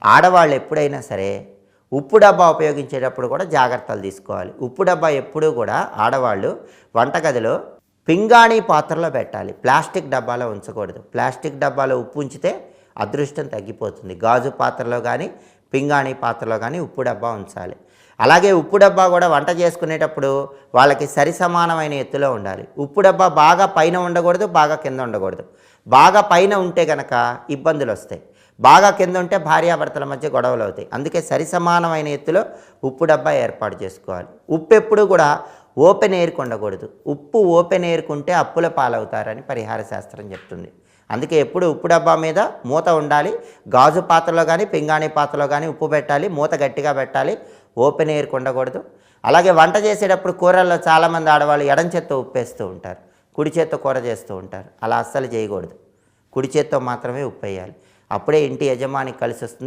ఆడవాళ్ళు ఎప్పుడైనా సరే ఉప్పు డబ్బా ఉపయోగించేటప్పుడు కూడా జాగ్రత్తలు తీసుకోవాలి. ఉప్పు డబ్బా ఎప్పుడూ కూడా ఆడవాళ్ళు వంటగదిలో పింగాణీ పాత్రలో పెట్టాలి, ప్లాస్టిక్ డబ్బాలో ఉంచకూడదు. ప్లాస్టిక్ డబ్బాలో ఉప్పు ఉంచితే అదృష్టం తగ్గిపోతుంది. గాజు పాత్రలో కానీ పింగాణీ పాత్రలో కానీ ఉప్పు డబ్బా ఉంచాలి. అలాగే ఉప్పు డబ్బా కూడా వంట చేసుకునేటప్పుడు వాళ్ళకి సరి సమానమైన ఎత్తులో ఉండాలి. ఉప్పు డబ్బా బాగా పైన ఉండకూడదు, బాగా కింద ఉండకూడదు. బాగా పైన ఉంటే కనుక ఇబ్బందులు వస్తాయి, బాగా కింద ఉంటే భార్యాభర్తల మధ్య గొడవలు అవుతాయి. అందుకే సరి సమానమైన ఎత్తులో ఉప్పు డబ్బా ఏర్పాటు చేసుకోవాలి. ఉప్పు ఎప్పుడు కూడా ఓపెన్ ఎయిర్కి ఉండకూడదు. ఉప్పు ఓపెన్ ఎయిర్కుంటే అప్పుల పాలవుతారని పరిహార శాస్త్రం చెప్తుంది. అందుకే ఎప్పుడు ఉప్పు డబ్బా మీద మూత ఉండాలి. గాజు పాత్రలో కానీ పింగాణీ పాత్రలో కానీ ఉప్పు పెట్టాలి, మూత గట్టిగా పెట్టాలి, ఓపెన్ ఎయిర్కి ఉండకూడదు. అలాగే వంట చేసేటప్పుడు కూరల్లో చాలామంది ఆడవాళ్ళు ఎడం చేత్తో ఉప్పేస్తూ ఉంటారు, కుడి చేత్తో కూర చేస్తూ ఉంటారు. అలా అస్సలు చేయకూడదు. కుడి చేత్తో మాత్రమే ఉప్పు వేయాలి. అప్పుడే ఇంటి యజమానికి కలిసి వస్తుంది.